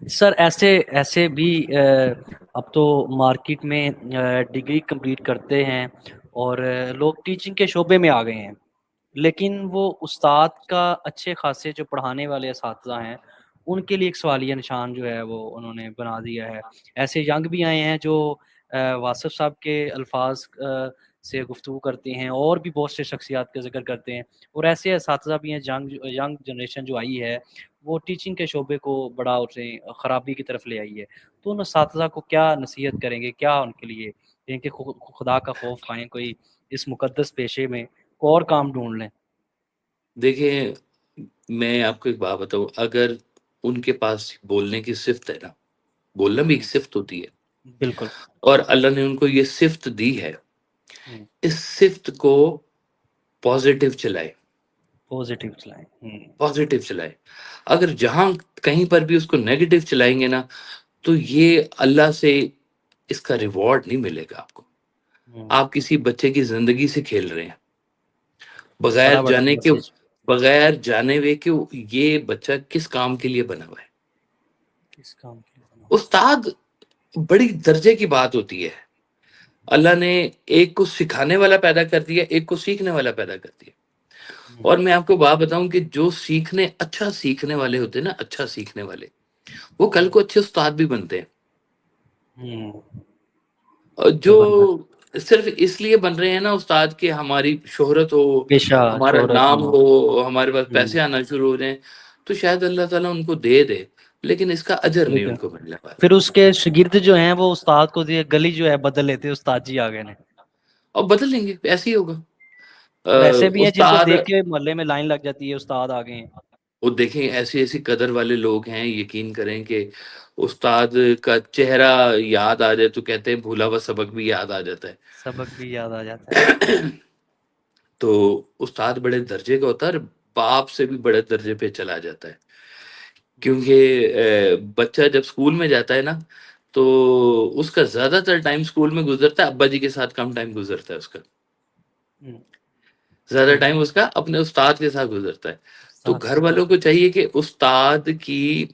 سر ایسے بھی اب تو مارکیٹ میں ڈگری کمپلیٹ کرتے ہیں اور لوگ ٹیچنگ کے شعبے میں آ گئے ہیں، لیکن وہ استاد کا اچھے خاصے جو پڑھانے والے اساتذہ ہیں ان کے لیے ایک سوالیہ نشان جو ہے وہ انہوں نے بنا دیا ہے. ایسے ینگ بھی آئے ہیں جو واصف صاحب کے الفاظ سے گفتگو کرتے ہیں اور بھی بہت سے شخصیات کا ذکر کرتے ہیں، اور ایسے اساتذہ بھی ہیں ینگ جنریشن جو آئی ہے وہ ٹیچنگ کے شعبے کو بڑا خرابی کی طرف لے آئی ہے. تو ان اساتذہ کو کیا نصیحت کریں گے، کیا ان کے لیے ان کے خدا کا خوف کھائیں، کوئی اس مقدس پیشے میں کو اور کام ڈھونڈ لیں؟ دیکھیں میں آپ کو ایک بات بتاؤں، اگر ان کے پاس بولنے کی صفت ہے نا، بولنا بھی ایک صفت ہوتی ہے، بالکل. اور اللہ نے ان کو یہ صفت دی ہے، اس صفت کو پازیٹیو چلائے، پازیٹیو چلائیں. پازیٹیو چلائے. اگر جہاں کہیں پر بھی اس کو نیگیٹو چلائیں گے نا تو یہ اللہ سے اس کا ریوارڈ نہیں ملے گا آپ کو. آپ کسی بچے کی زندگی سے کھیل رہے ہیں بڑا بڑا میسج. بغیر جانے ہوئے کہ یہ بچہ کس کام کے لیے بنا ہوا ہے. کس کام کے لیے بنا؟ استاد بڑی درجے کی بات ہوتی ہے. اللہ نے ایک کو سکھانے والا پیدا کر دیا، ایک کو سیکھنے والا پیدا کر دیا. اور میں آپ کو بات بتاؤں کہ جو اچھا سیکھنے والے ہوتے ہیں نا، اچھا سیکھنے والے، وہ کل کو اچھے استاد بھی بنتے ہیں. اور جو صرف اس لیے بن رہے ہیں نا استاد کہ ہماری شہرت ہو، پیشہ ہمارا شہرت نام ہو. ہو، ہمارے پاس پیسے آنا شروع ہو جائیں، تو شاید اللہ تعالیٰ ان کو دے، لیکن اس کا اجر نہیں ان کو ملنے والا. پھر اس کے شاگرد جو ہیں وہ استاد کو گلی جو ہے بدل لیتے، استاد جی آ گئے نے. اور بدل لیں گے، ایسے ہی ہوگا. اور ایسے بھی ہیں جن کو استاد دیکھ کے محلے میں لائن لگ جاتی ہے، استاد آ گئے ہیں. وہ دیکھیں ایسی قدر والے لوگ ہیں، یقین کریں کہ استاد کا چہرہ یاد آ جائے تو کہتے ہیں بھولا ہوا سبق بھی یاد آ جاتا ہے. سبق بھی یاد آ جاتا ہے. تو استاد بڑے درجے کا ہوتا ہے، اور باپ سے بھی بڑے درجے پہ چلا جاتا ہے. کیونکہ بچہ جب اسکول میں جاتا ہے نا تو اس کا زیادہ تر ٹائم اسکول میں گزرتا ہے، ابا جی کے ساتھ کم ٹائم گزرتا ہے. اس کا زیادہ ٹائم اس کا اپنے استاد کے ساتھ گزرتا ہے. تو گھر والوں کو چاہیے کہ استاد کی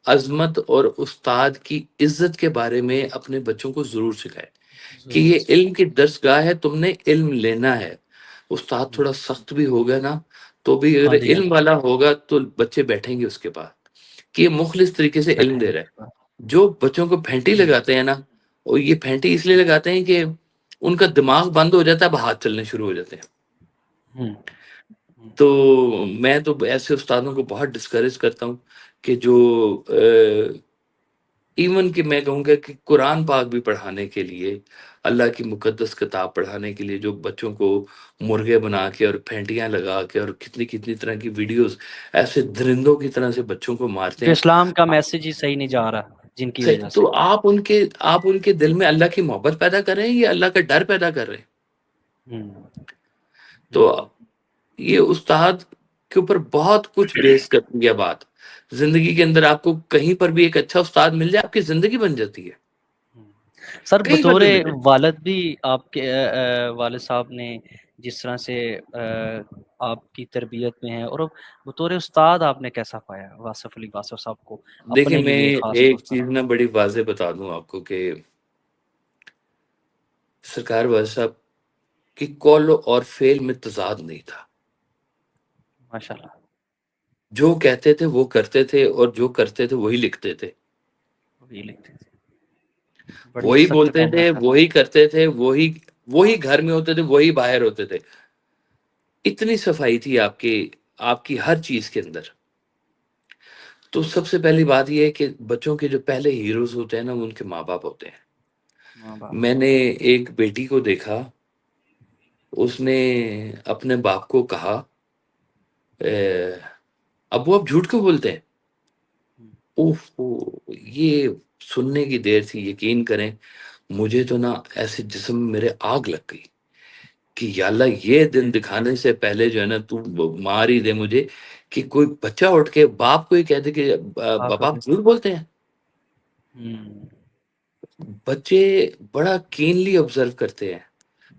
عظمت اور استاد کی عزت کے بارے میں اپنے بچوں کو ضرور سکھائے کہ یہ علم کی درسگاہ ہے، تم نے علم لینا ہے. استاد تھوڑا سخت بھی ہوگا نا تو بھی اگر علم والا ہوگا تو بچے بیٹھیں گے اس کے بعد کہ یہ مخلص طریقے سے علم دے رہا ہے. جو بچوں کو پھینٹی لگاتے ہیں نا، اور یہ پھینٹی اس لیے لگاتے ہیں کہ ان کا دماغ بند ہو جاتا ہے، اب ہاتھ چلنے شروع ہو جاتے ہیں. تو میں تو ایسے استادوں کو بہت ڈسکریج کرتا ہوں کہ جو ایون کہ میں کہوں گا کہ قرآن پاک بھی پڑھانے کے لیے، اللہ کی مقدس کتاب پڑھانے کے لیے جو بچوں کو مرغے بنا کے اور پھینٹیاں لگا کے اور کتنی طرح کی ویڈیوز ایسے درندوں کی طرح سے بچوں کو مارتے جو ہیں. اسلام کا میسج ہی صحیح نہیں جا رہا جن کی وجہ سے. تو آپ ان کے دل میں اللہ کی محبت پیدا کر رہے ہیں یا اللہ کا ڈر پیدا کر رہے ہیں؟ تو یہ استاد کے اوپر بہت کچھ بیس کرتی ہے بات. زندگی کے اندر آپ کو کہیں پر بھی ایک اچھا استاد مل جائے، آپ کی زندگی بن جاتی ہے. سر کہیں پر بطور بھی مل جائے. والد بھی آپ کے والد صاحب نے جس طرح سے آپ کی تربیت میں ہیں، اور بطور استاد آپ نے کیسا پایا واصف علی واصف صاحب کو دیکھیں اپنے میں لیے خاص طور ایک پر؟ چیز نا بڑی واضح بتا دوں آپ کو کہ سرکار والد صاحب کی قول اور فعل میں تضاد نہیں تھا. ماشاءاللہ. جو کہتے تھے وہ کرتے تھے، اور جو کرتے تھے وہی لکھتے تھے. وہی لکھتے تھے. بڑی وہی سخت بولتے قوم ہے تھے، سر. وہی کرتے تھے، وہی گھر میں ہوتے تھے، وہی باہر ہوتے تھے. اتنی صفائی تھی آپ کی ہر چیز کے اندر. تو سب سے پہلی بات یہ ہے کہ بچوں کے جو پہلے ہیروز ہوتے ہیں نا وہ ان کے ماں باپ ہوتے ہیں. ماں باپ. میں نے ایک بیٹی کو دیکھا، اس نے اپنے باپ کو کہا ابو آپ جھوٹ کیوں بولتے ہیں؟ یہ سننے کی دیر تھی. یقین کریں مجھے تو نا ایسے جسم میں میرے آگ لگ گئی کہ یا اللہ یہ دن دکھانے سے پہلے جو ہے نا تو مار ہی دے مجھے کہ کوئی بچہ اٹھ کے باپ کو ہی کہہ دے کہ آپ باپ جھوٹ بولتے ہیں. بچے بڑا کینلی آبزرو کرتے ہیں.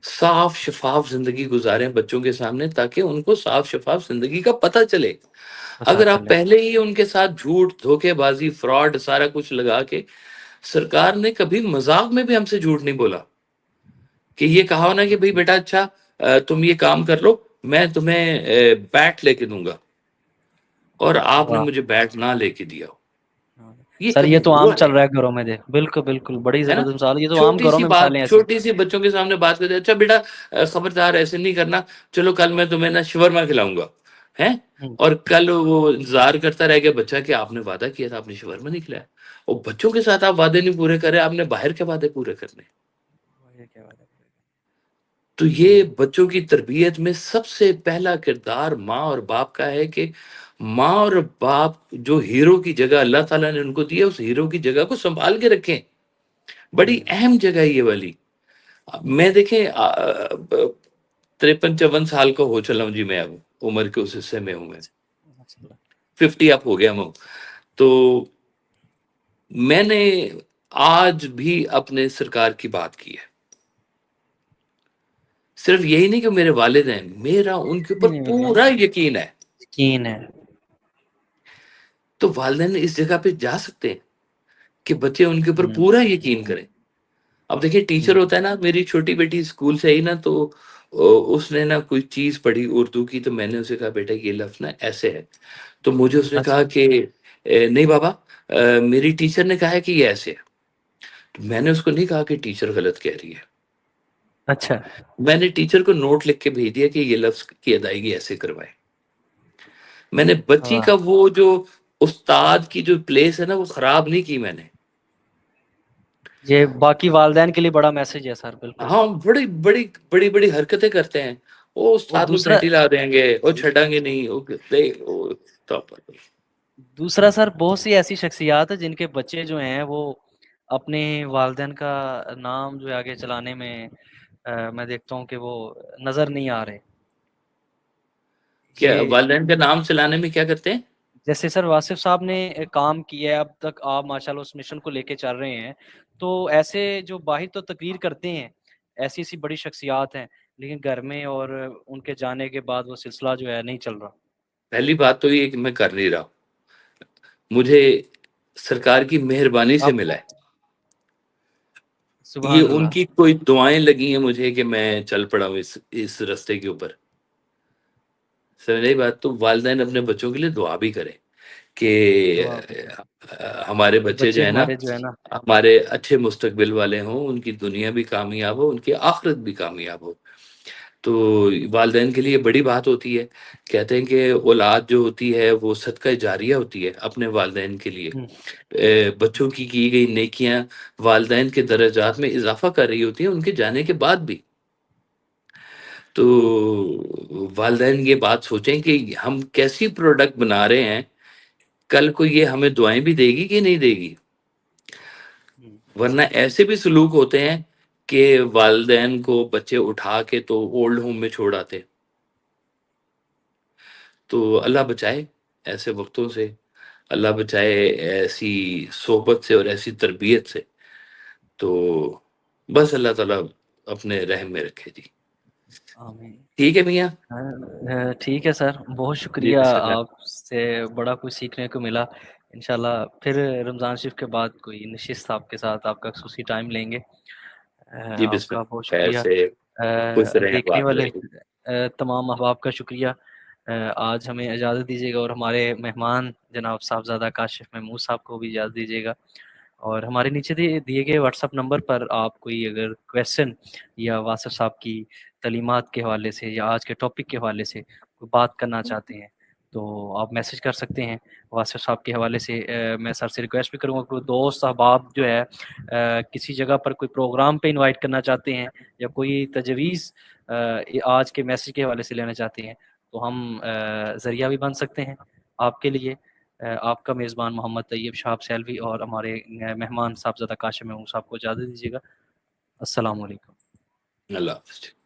صاف شفاف زندگی گزاریں بچوں کے سامنے تاکہ ان کو صاف شفاف زندگی کا پتہ چلے. پتا اگر آپ چلے. پہلے ہی ان کے ساتھ جھوٹ دھوکے بازی فراڈ سارا کچھ لگا کے، سرکار نے کبھی مذاق میں بھی ہم سے جھوٹ نہیں بولا کہ یہ کہا نا کہ بھئی بیٹا اچھا تم یہ کام کر لو، میں تمہیں بیٹ لے کے دوں گا، اور آپ نے واہ. مجھے بیٹ نہ لے کے دیا ہو. یہ سر یہ کبھی تو عام ہوا چل نہیں، رہا ہے گھروں میں. دیکھ بالکل بالکل بڑی ہے نا. زبردست مثال. یہ تو عام چھوٹی گھروں سی میں بات، مثالیں ایسی. چھوٹی سی بچوں کے سامنے بات کرتے، اچھا بیٹا خبردار ایسے نہیں کرنا، چلو کل میں تمہیں نا شورما کھلاؤں گا ہے. ہوں. اور کل وہ انتظار کرتا رہ گیا بچہ کہ آپ نے وعدہ کیا تھا، آپ نے شورما نہیں کھلایا. اور بچوں کے ساتھ آپ وعدے نہیں پورے کرے، آپ نے باہر کے وعدے پورے کرنے. یہ کیا بات ہے. تو یہ بچوں کی تربیت میں سب سے پہلا کردار ماں اور باپ کا ہے کہ ماں اور باپ جو ہیرو کی جگہ اللہ تعالیٰ نے ان کو دی ہے، اس ہیرو کی جگہ کو سنبھال کے رکھیں. بڑی اہم جگہ ہے یہ والی. میں دیکھیں 53-54 سال کا ہو چلا ہوں جی، میں اب عمر کے اس حصے میں ہوں، میں 50 اپ ہو گیا ہوں. تو میں نے آج بھی اپنے سرکار کی بات کی ہے. صرف یہی نہیں کہ میرے والد ہیں، میرا ان کے اوپر پورا یقین ہے. یقین ہے. تو والدین اس جگہ پہ جا سکتے ہیں کہ بچے ان کے اوپر پورا یقین کریں. اب دیکھیں ٹیچر ہوتا ہے نا، میری چھوٹی بیٹی اسکول سے آئی نا تو اس نے نا کوئی چیز پڑھی اردو کی، تو میں نے اسے کہا بیٹا یہ لفظ نا ایسے ہے. تو مجھے اس نے اچھا کہا کہ نہیں بابا میری ٹیچر نے کہا ہے کہ یہ ایسے ہے. تو میں نے اس کو نہیں کہا کہ ٹیچر غلط کہہ رہی ہے، اچھا. میں نے ٹیچر کو نوٹ لکھ کے بھیج دیا کہ یہ لفظ کی ادائیگی ایسے کروائے. میں نے بچی واہ. کا وہ جو استاد کی جو پلیس ہے نا وہ خراب نہیں کی میں نے. یہ باقی والدین کے لیے بڑا میسج ہے سر. بالکل. ہاں بڑی بڑی بڑی بڑی حرکتیں کرتے ہیں. وہ اور استاد کو دوسرا گھنٹی لا دیں گے، وہ چھڑیں گے نہیں، دوسرا سر بہت سی ایسی شخصیات ہیں جن کے بچے جو ہیں وہ اپنے والدین کا نام جو ہے آگے چلانے میں میں دیکھتا ہوں کہ وہ نظر نہیں آ رہے. کیا یہ والدین کا نام چلانے میں کیا کرتے ہیں؟ جیسے سر واصف صاحب نے کام کیا ہے اب تک، آپ ماشاءاللہ اس مشن کو لے کے چل رہے ہیں، تو ایسے جو باہر تو تقریر کرتے ہیں، ایسی ایسی بڑی شخصیات ہیں، لیکن گھر میں اور ان کے جانے کے بعد وہ سلسلہ جو ہے نہیں چل رہا. پہلی بات تو یہ کہ میں کر نہیں رہا، مجھے سرکار کی مہربانی سے آپ ملا کو ہے. یہ سبحان ان اللہ. کی کوئی دعائیں لگی ہیں مجھے کہ میں چل پڑا ہوں اس رستے کے اوپر. سمجھ بات. تو والدین اپنے بچوں کے لیے دعا بھی کریں کہ دعا بھی کریں ہمارے کہ بچے جو بچے ہے نا ہمارے جو ہے نا. ہمارے اچھے مستقبل والے ہوں، ان کی دنیا بھی کامیاب ہو، ان کی آخرت بھی کامیاب ہو. تو والدین کے لیے بڑی بات ہوتی ہے. کہتے ہیں کہ اولاد جو ہوتی ہے وہ صدقہ جاریہ ہوتی ہے اپنے والدین کے لیے. بچوں کی گئی نیکیاں والدین کے درجات میں اضافہ کر رہی ہوتی ہیں ان کے جانے کے بعد بھی. تو والدین یہ بات سوچیں کہ ہم کیسی پروڈکٹ بنا رہے ہیں، کل کو یہ ہمیں دعائیں بھی دے گی کہ نہیں دے گی. ورنہ ایسے بھی سلوک ہوتے ہیں کہ والدین کو بچے اٹھا کے تو اولڈ ہوم میں چھوڑ آتے. تو اللہ بچائے ایسے وقتوں سے، اللہ بچائے ایسی صحبت سے اور ایسی تربیت سے. تو بس اللہ تعالیٰ اپنے رحم میں رکھے جی. آمین. ٹھیک ہے میاں. ٹھیک ہے سر، بہت جی شکریہ، بسم اللہ. آپ سے بڑا کچھ سیکھنے کو ملا. انشاءاللہ پھر رمضان شریف کے بعد کوئی نشست آپ کے ساتھ آپ کا خصوصی ٹائم لیں گے. جی آپ بسم کا اللہ، بہت خیر شکریہ. سے خوش رہیں دیکھنے آباد والے رہیں. تمام احباب کا شکریہ. آج ہمیں اجازت دیجیے گا، اور ہمارے مہمان جناب صاحبزادہ کاشف محمود صاحب کو بھی اجازت دیجیے گا. اور ہمارے نیچے دیے گئے واٹس ایپ نمبر پر آپ کوئی اگر کویسچن یا واصف صاحب کی تعلیمات کے حوالے سے یا آج کے ٹاپک کے حوالے سے کوئی بات کرنا چاہتے ہیں تو آپ میسج کر سکتے ہیں واصف صاحب کے حوالے سے. میں سر سے ریکویسٹ بھی کروں گا کہ دوست احباب جو ہے کسی جگہ پر کوئی پروگرام پہ انوائٹ کرنا چاہتے ہیں یا کوئی تجویز آج کے میسج کے حوالے سے لینا چاہتے ہیں تو ہم ذریعہ بھی بن سکتے ہیں آپ کے لیے. آپ کا میزبان محمد طیب شہاب سیلوی اور ہمارے مہمان صاحبزادہ کاشف محمود صاحب کو اجازت دیجیے گا. السلام علیکم. اللہ حافظ.